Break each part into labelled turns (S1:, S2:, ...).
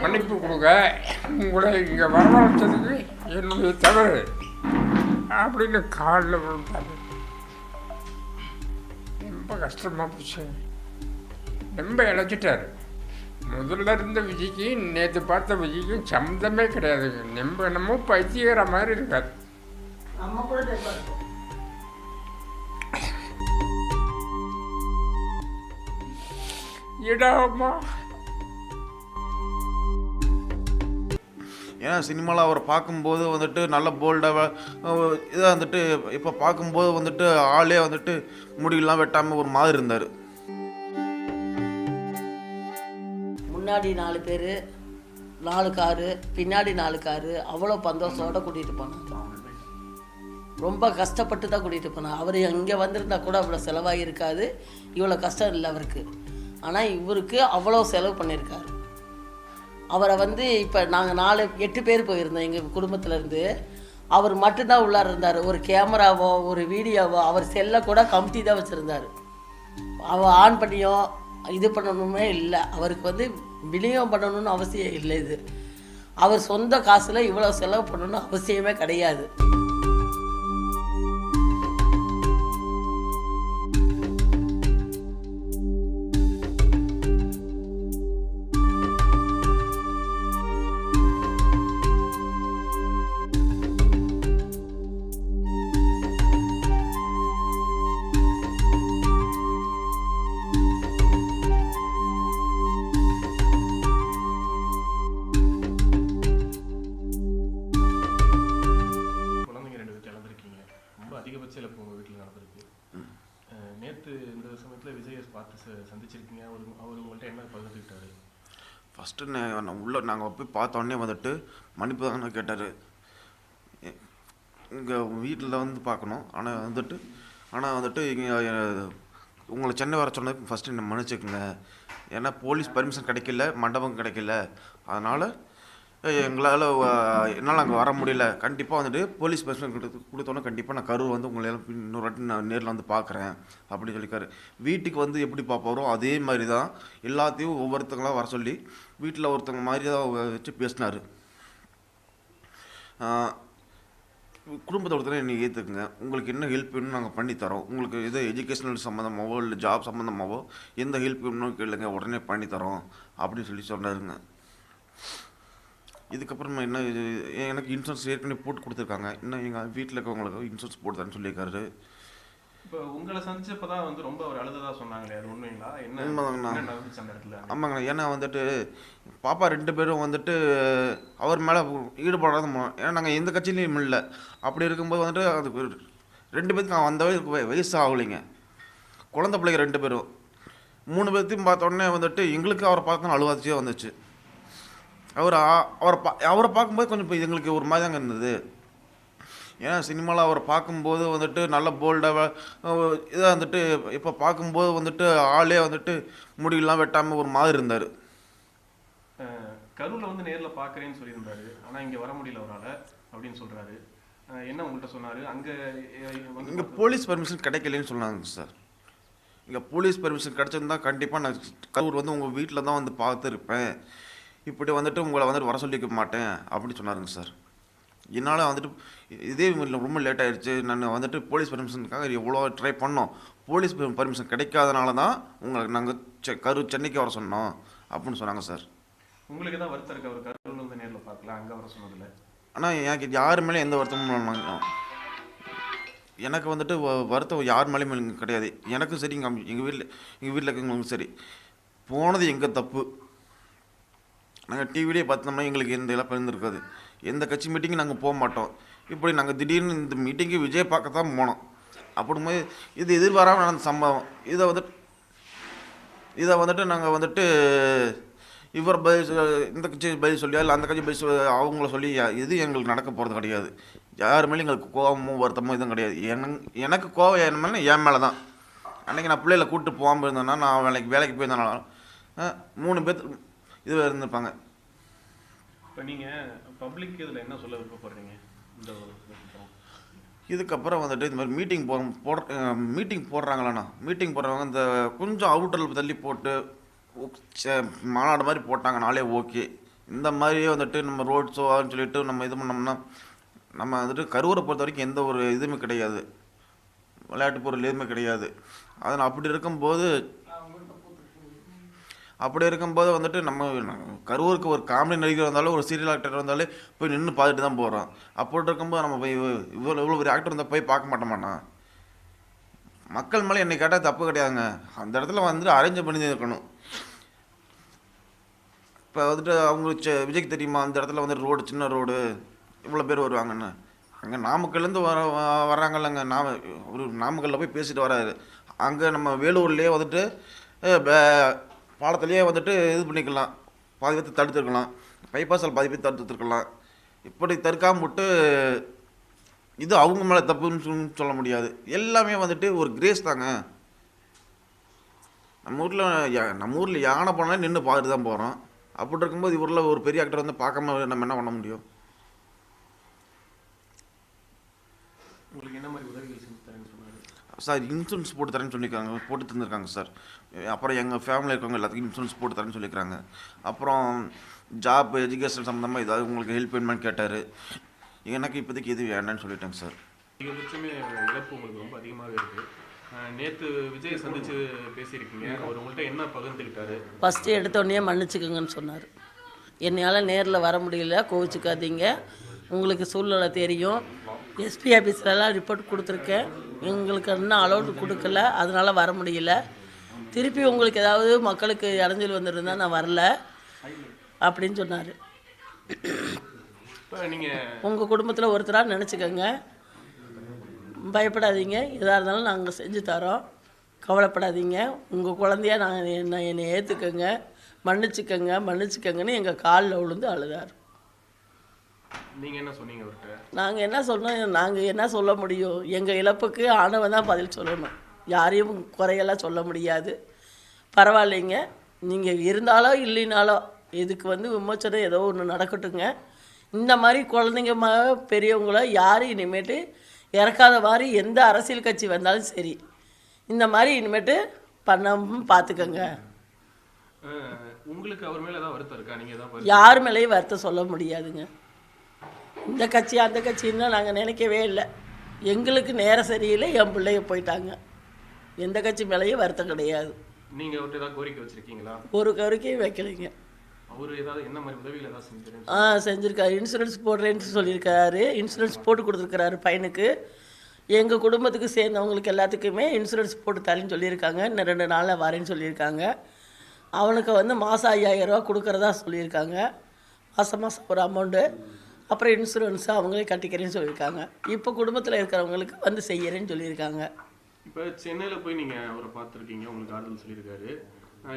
S1: மன்னிப்பு கொடுங்க, உங்களை இங்கே வரவழைச்சதுக்கு என்னுடைய தவறு அப்படின்னு காலில் விழுந்தாரு. ரொம்ப கஷ்டமாக போச்சு. ரொம்ப இழைச்சிட்டாரு. முதல்ல இருந்த விஜய்க்கு நேற்று பார்த்த விஜய்க்கும் சம்மந்தமே கிடையாதுங்க. நம்ம என்னமோ பைத்தியகிற மாதிரி இருக்காது. இடாமா
S2: ஏன்னா சினிமாவில் அவரை பார்க்கும்போது வந்துட்டு நல்ல போல்டாக இதாக வந்துட்டு இப்போ பார்க்கும்போது வந்துட்டு ஆளே வந்துட்டு முடியெல்லாம் வெட்டாமல் ஒரு மாதிரி இருந்தார்.
S3: முன்னாடி 4 பேர் 4 காரு, பின்னாடி 4 காரு, அவ்வளோ சந்தோஷத்தோடு கூட்டிகிட்டு போனாங்க. ரொம்ப கஷ்டப்பட்டு தான் கூட்டிகிட்டு போனாங்க. அவர் இங்கே வந்திருந்தா கூட அவ்வளோ செலவாகி இருக்காது, இவ்வளோ கஷ்டம் இல்லை அவருக்கு. ஆனால் இவருக்கு அவ்வளோ செலவு பண்ணியிருக்காரு. அவரை இப்போ நாங்கள் 8 பேர் போயிருந்தோம் எங்கள் குடும்பத்திலேருந்து. அவர் மட்டும்தான் உள்ளார இருந்தார். ஒரு கேமராவோ ஒரு வீடியோவோ அவர் செல்லை கூட கமிட்டி தான் வச்சுருந்தார். அவர் ஆன் பண்ணியோ இது பண்ணணுமே இல்லை. அவருக்கு விநியோகம் பண்ணணும்னு அவசியம் இல்லை. இது அவர் சொந்த காசில் இவ்வளோ செலவு பண்ணணும்னு அவசியமே கிடையாது.
S4: அதிகபட்ச இழப்பு உங்கள் வீட்டில் நடந்திருக்கு. நேற்று இந்த சமயத்தில் விஜயை பார்த்து சந்திச்சிருக்கீங்க. அவர் உங்கள்கிட்ட என்ன பகிர்ந்துக்கிட்டாரு?
S2: ஃபஸ்ட்டு நாங்கள் போய் பார்த்தோன்னே வந்துட்டு மன்னிப்பு தானே கேட்டார். இங்கே வீட்டில் பார்க்கணும், ஆனால் வந்துட்டு இங்கே உங்களை சென்னை வர சொன்னதுக்கு ஃபஸ்ட்டு என்ன மன்னிச்சுக்குங்க. ஏன்னா போலீஸ் பர்மிஷன் கிடைக்கல, மண்டபம் கிடைக்கல, அதனால் எங்களால் என்னால் அங்கே வர முடியல. கண்டிப்பாக வந்துட்டு போலீஸ் பர்மிஷன் கொடுத்தோன்னே கண்டிப்பாக நான் கரூர் இன்னொரு வாட்டி நான் நேரில் பார்க்குறேன் அப்படின்னு சொல்லிக்காரு. வீட்டுக்கு எப்படி பார்ப்பாரோ அதே மாதிரி தான் எல்லாத்தையும் ஒவ்வொருத்தங்களாம் வர சொல்லி வீட்டில் ஒருத்தங்க மாதிரி தான் வச்சு பேசினார். குடும்பத்தை ஒருத்தர் நீங்கள் ஏற்றுக்குங்க, உங்களுக்கு என்ன ஹெல்ப் வேணும்னு நாங்கள் பண்ணித்தரோம், உங்களுக்கு எது எஜுகேஷனல் சம்மந்தமாகவோ இல்லை ஜாப் சம்மந்தமாகவோ எந்த ஹெல்ப் வேணும்னு கேளுங்க, உடனே பண்ணித்தரோம் அப்படின்னு சொன்னாருங்க. இதுக்கப்புறமா என்ன, எனக்கு இன்சூரன்ஸ் ஏற்கனவே போட்டு கொடுத்துருக்காங்க, இன்னும் எங்கள் வீட்டில் இருக்கவங்களுக்கு இன்சூரன்ஸ் போட்டு தரேன்னு சொல்லியிருக்காரு.
S4: இப்போ உங்களை சந்திச்சப்போ தான் ரொம்ப ஒரு அழுததாக சொன்னாங்களே, அது உண்மைங்களா? நடந்துச்சு அந்த இடத்துல?
S2: ஆமாங்கண்ணா, ஏன்னா பாப்பா 2 பேரும் அவர் மேலே ஈடுபடாத, ஏன்னா நாங்கள் எந்த கட்சியிலையும் இல்லை. அப்படி இருக்கும்போது அது 2 பேருக்கு நான் வந்த வயசு ஆகலைங்க. குழந்தை பிள்ளைங்க 2 பேரும் 3 பேர்த்தையும் பார்த்தோன்னே எங்களுக்கு அவரை பார்த்தோன்னா அழுவாச்சியாக வந்துச்சு. அவரை பார்க்கும்போது கொஞ்சம் இப்போ எங்களுக்கு ஒரு மாதிரி தாங்க இருந்தது. ஏன்னா சினிமாவில் அவரை பார்க்கும்போது நல்ல போல்டாக இதாக இப்போ பார்க்கும்போது ஆளே முடியெல்லாம் வெட்டாமல் ஒரு மாதிரி இருந்தார்.
S4: கரூரில் நேரில் பார்க்குறேன்னு சொல்லியிருந்தாரு, ஆனால் இங்கே வர முடியல அவரால் அப்படின்னு சொல்கிறாரு. என்ன உங்கள்கிட்ட சொன்னார்?
S2: இங்கே போலீஸ் பர்மிஷன் கிடைக்கலன்னு சொன்னாங்க சார். இங்கே போலீஸ் பர்மிஷன் கிடச்சிருந்தா கண்டிப்பாக நான் கரூர் உங்கள் வீட்டில் தான் பார்த்துருப்பேன், இப்படி உங்களை வர சொல்லிக்க மாட்டேன் அப்படின்னு சொன்னாருங்க சார். என்னால் இதே ரொம்ப லேட் ஆகிடுச்சு. நான் போலீஸ் பர்மிஷனுக்காக எவ்வளோ ட்ரை பண்ணோம், போலீஸ் பர்மிஷன் கிடைக்காதனால தான் உங்களை நாங்கள் சென்னைக்கு வர சொன்னோம் அப்படின்னு சொன்னாங்க சார்.
S4: உங்களுக்கு தான் வருத்தம் இருக்கு அவர் கரூரில் நேரில் பார்க்கலாம், அங்கே வர சொன்னதில்லை?
S2: ஆனால் எனக்கு யார் மேலே எந்த வருத்தமும் எனக்கு வருத்தம் யார் மேலேயும் கிடையாது. எனக்கும் சரி, எங்கள் வீட்டில் இருக்கவங்களுக்கும் சரி, போனது எங்கள் தப்பு. நாங்கள் டிவிலே பார்த்தோம்னா எங்களுக்கு எந்த இழப்பு இருந்திருக்காது. எந்த கட்சி மீட்டிங்கும் நாங்கள் போக மாட்டோம். இப்படி நாங்கள் திடீர்னு இந்த மீட்டிங்கு விஜய் பார்க்க தான் போனோம். அப்படிங்கும்போது இது எதிர்பாராமல் நடந்த சம்பவம். இதை நாங்கள் இவர் இந்த கட்சி பதில் சொல்லியா இல்லை அந்த கட்சி பதில் அவங்கள சொல்லி இது எங்களுக்கு நடக்க போகிறது கிடையாது. யார் மேலேயும் எங்களுக்கு கோபமோ வருத்தமோ இதுவும் கிடையாது. எனக்கு கோபம் என் மேலே என் மேலே தான். அன்றைக்கி நான் பிள்ளைகளை கூப்பிட்டு போகாமல் இருந்தேன்னா, நான் வேலைக்கு போயிருந்தேனாலும் 3 பேர் இது இருந்திருப்பாங்க.
S4: இப்போ நீங்கள் பப்ளிக் இதில் என்ன சொல்ல விருப்பப்படுறீங்க?
S2: இதுக்கப்புறம் இது மாதிரி மீட்டிங் போடுறாங்களாண்ணா, மீட்டிங் போடுறவங்க இந்த கொஞ்சம் அவுட்டரில் தள்ளி போட்டு மாநாடு மாதிரி போட்டாங்கனாலே ஓகே. இந்த மாதிரியே வந்துட்டு நம்ம ரோட் ஷோன்னு சொல்லிட்டு நம்ம இது பண்ணோம்னா நம்ம வந்துட்டு கரூரை பொறுத்த வரைக்கும் எந்த ஒரு இதுவுமே கிடையாது, விளையாட்டு பொருள் எதுவுமே கிடையாது. அதனால் அப்படி இருக்கும்போது வந்துட்டு நம்ம கரூருக்கு ஒரு காமெடி நடிகர் வந்தாலும் ஒரு சீரியல் ஆக்டர் வந்தாலே போய் நின்று பார்த்துட்டு தான் போகிறோம். அப்படி இருக்கும்போது நம்ம போய் இவ்வளோ ஒரு ஆக்டர் வந்தால் போய் பார்க்க மாட்டோமாண்ணா? மக்கள் மேலே என்னை கேட்டால் தப்பு கிடையாதுங்க. அந்த இடத்துல வந்துட்டு அரேஞ்ச் பண்ணி தான் இருக்கணும். இப்போ வந்துட்டு அவங்களுக்கு விஜய்க்கு தெரியுமா அந்த இடத்துல வந்துட்டு ரோடு சின்ன ரோடு இவ்வளோ பேர் வருவாங்கன்னு? அங்கே நாமக்கல்லேருந்து வர்றாங்கல்லங்க, ஒரு நாமக்கல்லில் போய் பேசிட்டு வராரு. அங்கே நம்ம வேலூர்லேயே வந்துட்டு பாலத்துலேயே வந்துட்டு இது பண்ணிக்கலாம், பாதி பேர்த்து தடுத்துருக்கலாம், பைபாஸில் பாதி பேர் தடுத்துருக்கலாம். இப்படி தடுக்காமல் விட்டு இது அவங்க மேலே தப்புன்னு சொல்ல முடியாது. எல்லாமே வந்துட்டு ஒரு கிரேஸ் தாங்க. நம்ம ஊரில் யானை போனாலும் நின்று பார்த்துட்டு தான் போகிறோம். அப்படி இருக்கும்போது இவரில் ஒரு பெரிய ஆக்டர் வந்து பார்க்காம நம்ம என்ன பண்ண முடியும்?
S4: உங்களுக்கு என்ன மாதிரி உதவிகள் செஞ்சு தரேன்னு சொன்னாரு
S2: சார்? இன்சூரன்ஸ் போட்டு தரேன்னு சொல்லியிருக்காங்க, போட்டு தந்துருக்காங்க சார். அப்புறம் எங்கள் ஃபேமிலியில் இருக்கவங்க எல்லாத்துக்கும் இன்சூரன்ஸ் போட்டு தரேன்னு சொல்லியிருக்காங்க. அப்புறம் ஜாப் எஜுகேஷன் சம்மந்தமாக ஏதாவது உங்களுக்கு ஹெல்ப் வேணுமான்னு கேட்டார். எனக்கு இப்போதைக்கு எது வேண்டான்னு சொல்லிட்டேங்க சார்.
S4: அதிகபட்சமே இழப்பு உங்களுக்கு ரொம்ப அதிகமாகவே இருக்குது. நேற்று விஜயை சந்தித்து பேசியிருக்கீங்க, அவர் உங்கள்கிட்ட என்ன பகிர்ந்துக்கிட்டாரு?
S3: ஃபஸ்ட்டு எடுத்தோடனே மன்னிச்சுக்கோங்கன்னு சொன்னார். என்னையால் நேரில் வர முடியல, கோவிச்சுக்காதீங்க, உங்களுக்கு சூழ்நிலை தெரியும், எஸ்பி ஆஃபீஸ்லலாம் ரிப்போர்ட் கொடுத்துருக்கேன், எங்களுக்கு இன்னும் அலோட் கொடுக்கல, அதனால் வர முடியல, திருப்பி உங்களுக்கு ஏதாவது மக்களுக்கு இடைஞ்சல் வந்துருந்தா நான் வரல அப்படின்னு சொன்னார். உங்கள் குடும்பத்தில் ஒருத்தராக நினச்சிக்கோங்க, பயப்படாதீங்க, எதாக இருந்தாலும் நாங்கள் செஞ்சு தரோம், கவலைப்படாதீங்க, உங்கள் குழந்தையா என்னை ஏற்றுக்கோங்க, மன்னிச்சுக்கோங்கன்னு எங்கள் காலில் விழுந்து அழுதார்.
S4: நீங்கள் என்ன சொன்னீங்க அவர்கிட்ட?
S3: நாங்கள் என்ன சொன்னோம், நாங்கள் என்ன சொல்ல முடியும்? எங்கள் இழப்புக்கு ஆண்டவன் தான் பதில் சொல்லணும், யாரையும் குறையெல்லாம் சொல்ல முடியாது. பரவாயில்லைங்க, நீங்கள் இருந்தாலோ இல்லைனாலோ இதுக்கு விமோச்சனம் ஏதோ ஒன்று நடக்கட்டுங்க. இந்த மாதிரி குழந்தைங்க பெரியவங்கள யாரும் இனிமேட்டு இறக்காத மாதிரி எந்த அரசியல் கட்சி வந்தாலும் சரி இந்த மாதிரி இனிமேட்டு பண்ணாமல் பார்த்துக்கோங்க.
S4: உங்களுக்கு அவர் மேலே ஏதாவது வருத்தம் இருக்கா? நீங்கள்
S3: யார் மேலேயும் வருத்தம் சொல்ல முடியாதுங்க. இந்த கட்சி அந்த கட்சின்னா நாங்கள் நினைக்கவே இல்லை. எங்களுக்கு நேரம் சரியில்லை, என் பிள்ளைய போயிட்டாங்க. எந்த கட்சி மேலேயும் வருத்தம் கிடையாது.
S4: நீங்கள் அவர்கிட்ட ஏதாவது கோரிக்கை வச்சுருக்கீங்களா?
S3: ஒரு கோரிக்கையும் வைக்கலைங்க.
S4: அவர் ஏதாவது என்ன மாதிரி உதவிகள் ஏதாவது செஞ்சுருக்கேன்?
S3: செஞ்சுருக்காரு. இன்சூரன்ஸ் போடுறேன்னு சொல்லியிருக்காரு, இன்சூரன்ஸ் போட்டு கொடுத்துருக்காரு பையனுக்கு. எங்கள் குடும்பத்துக்கு சேர்ந்தவங்களுக்கு எல்லாத்துக்குமே இன்சூரன்ஸ் போட்டு தரேன்னு சொல்லியிருக்காங்க. இன்னும் 2 நாளில் வரேன்னு சொல்லியிருக்காங்க. அவனுக்கு மாதம் 5000 ரூபா கொடுக்குறதா சொல்லியிருக்காங்க, மாதம் ஒரு அமௌண்ட்டு. அப்புறம் இன்சூரன்ஸு அவங்களே கட்டிக்கிறேன்னு சொல்லியிருக்காங்க. இப்போ குடும்பத்தில் இருக்கிறவங்களுக்கு செய்யறேன்னு சொல்லியிருக்காங்க.
S4: இப்போ சென்னையில் போய் நீங்கள் அவரை பார்த்துருக்கீங்க, உங்களுக்கு ஆறுதல் சொல்லியிருக்காரு.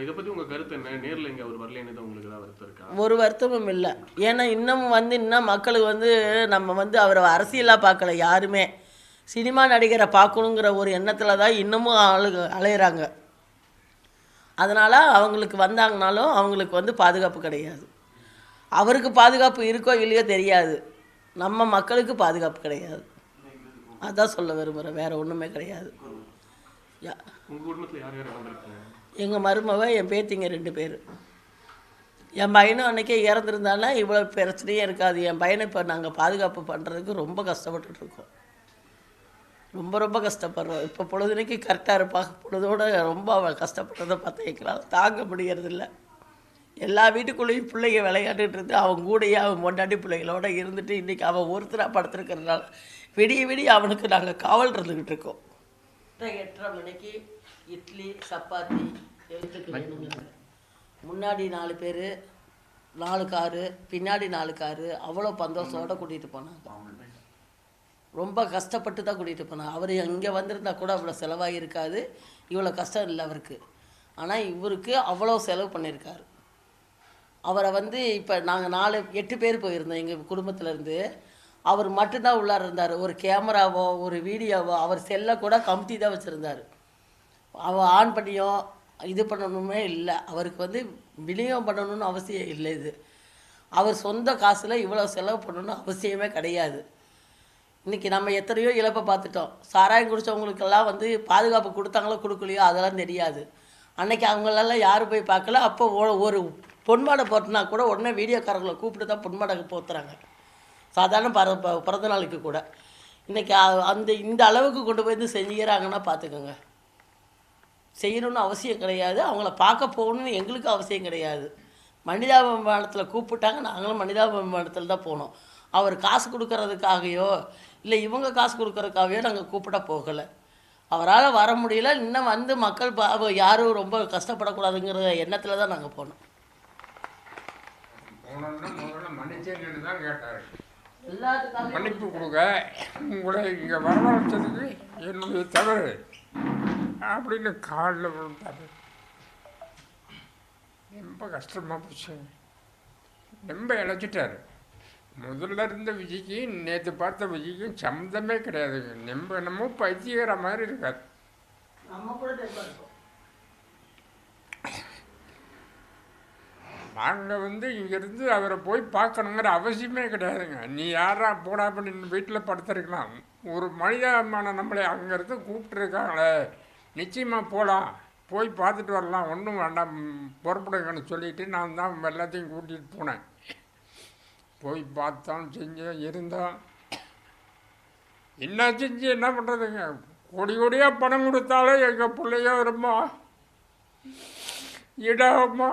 S4: இதை பற்றி உங்கள் கருத்து என்ன? நேரில் இங்கே அவர் வரலன்னு தான் உங்களுக்கு ஏதாவது வருத்தம் இருக்கா?
S3: ஒரு வருத்தமும் இல்லை. ஏன்னா இன்னும் மக்களுக்கு நம்ம அவரை அரசியலாக பார்க்கல, யாருமே சினிமா நடிகரை பார்க்கணுங்கிற ஒரு எண்ணத்தில் தான் இன்னமும் அலையிறாங்க. அதனால் அவங்களுக்கு வந்தாங்கனாலும் அவங்களுக்கு பாதுகாப்பு கிடையாது. அவருக்கு பாதுகாப்பு இருக்கோ இல்லையோ தெரியாது, நம்ம மக்களுக்கு பாதுகாப்பு கிடையாது. அதான் சொல்ல விரும்புகிறேன், வேறு ஒன்றுமே கிடையாது.
S4: உங்கள் குடும்பத்தில் யார் யார் வந்திருக்காங்க?
S3: எங்கள் மருமவ, என் பேத்திங்க 2 பேர். என் பையனும் அன்றைக்கே இறந்துருந்தானா இவ்வளோ பிரச்சனையே இருக்காது. என் பையனை இப்போ நாங்கள் பாதுகாப்பு பண்ணுறதுக்கு ரொம்ப கஷ்டப்பட்டுருக்கோம், ரொம்ப கஷ்டப்படுறோம். இப்போ பொழுதுனைக்கு கரெக்டாக இருப்பாங்க, பொழுதோடு ரொம்ப அவள் கஷ்டப்படுறதை பார்த்து எங்களால் தாங்க முடியறதில்ல. எல்லா வீட்டுக்குள்ளேயும் பிள்ளைங்க விளையாண்டுட்டு இருந்து அவங்க கூடயே அவன் மொண்டாட்டி பிள்ளைகளோட இருந்துட்டு இன்றைக்கி அவன் ஒருத்தராக படுத்துருக்கிறதுனால விடிய அவனுக்கு நாங்கள் காவல் இருந்துக்கிட்டு இருக்கோம். 8:30 மணிக்கு இட்லி சப்பாத்தி எடுத்துக்கிட்டு முன்னாடி 4 பேர் 4 காரு, பின்னாடி 4 காரு, அவ்வளோ சந்தோஷத்தோடு கூட்டிகிட்டு போனாங்க. ரொம்ப கஷ்டப்பட்டு தான் கூட்டிகிட்டு போனாங்க. அவர் இங்கே வந்திருந்தா கூட அவ்வளோ செலவாகி இருக்காது, இவ்வளோ கஷ்டம் இல்லை அவருக்கு. ஆனால் இவருக்கு அவ்வளோ செலவு பண்ணியிருக்காரு. அவரை இப்போ நாங்கள் 8 பேர் போயிருந்தோம் எங்கள் குடும்பத்திலேருந்து. அவர் மட்டும்தான் உள்ளார இருந்தார். ஒரு கேமராவோ ஒரு வீடியோவோ அவர் செல்லை கூட கமுத்தி தான் வச்சுருந்தார். அவள் ஆன் பண்ணியோ இது பண்ணணுமே இல்லை. அவருக்கு விநியோகம் பண்ணணும்னு அவசியம் இல்லை. இது அவர் சொந்த காசில் இவ்வளோ செலவு பண்ணணும்னு அவசியமே கிடையாது. இன்றைக்கி நம்ம எத்தனையோ இழப்பை பார்த்துட்டோம். சாராயம் குடித்தவங்களுக்கெல்லாம் பாதுகாப்பு கொடுத்தாங்களோ கொடுக்கலையோ அதெல்லாம் தெரியாது. அன்னைக்கு அவங்களெல்லாம் யாரும் போய் பார்க்கல. அப்போ ஒரு பொன்மாடை போட்டுனா கூட உடனே வீடியோக்காரங்களை கூப்பிட்டு தான் பொன்மாடை போத்துறாங்க. சாதாரண பிறந்த நாளைக்கு கூட. இன்றைக்கி இந்த அளவுக்கு கொண்டு போய் செஞ்சுக்கிறாங்கன்னா பார்த்துக்கோங்க. செய்யணும்னு அவசியம் கிடையாது. அவங்கள பார்க்க போகணுன்னு எங்களுக்கு அவசியம் கிடையாது. மனிதாபிமானத்தில் கூப்பிட்டாங்க, நாங்களும் மனிதாபிமானத்தில் தான் போனோம். அவர் காசு கொடுக்கறதுக்காகையோ இல்லை இவங்க காசு கொடுக்கறதுக்காகையோ நாங்கள் கூப்பிட போகலை. அவரால் வர முடியல. இன்னும் வந்து மக்கள் யாரும் ரொம்ப கஷ்டப்படக்கூடாதுங்கிற எண்ணத்தில் தான் நாங்கள் போனோம்.
S1: போனோம்னா முதல்ல மன்னிச்சேன்னு தான் கேட்டார்.
S3: எல்லாத்துக்காக
S1: மன்னிப்பு கொடுங்க, உங்களை இங்கே வரவழைச்சதுக்கு என்னுடைய தவறு அப்படின்னு காலில் விழுந்தாரு. ரொம்ப கஷ்டமாக போச்சு. ரொம்ப இழைச்சிட்டாரு. முதல்ல இருந்த விஜய்க்கு நேற்று பார்த்த விஜய்க்கும் சம்மந்தமே கிடையாதுங்க. நம்ம என்னமோ பைத்தியகிற மாதிரி இருக்காது.
S3: நம்ம கூட இருக்கோம்.
S1: நாங்கள் வந்து இங்கேருந்து அவரை போய் பார்க்கணுங்கிற அவசியமே கிடையாதுங்க. நீ யாரா போடா பண்ணி வீட்டில் படுத்துருக்கலாம். ஒரு மனிதாபிமானம் நம்மளை அங்கேருந்து கூப்பிட்டுருக்காங்களே, நிச்சயமாக போகலாம், போய் பார்த்துட்டு வரலாம், ஒன்றும் வேண்டாம் புறப்படுங்கன்னு சொல்லிவிட்டு நான் தான் எல்லாத்தையும் கூட்டிகிட்டு போனேன். போய் பார்த்தோம், செஞ்சோம், இருந்தோம். என்ன செஞ்சு என்ன பண்ணுறதுங்க? கோடி கோடியாக பணம் கொடுத்தாலும் எங்கள் பிள்ளையோ ரொம்ப இடாமா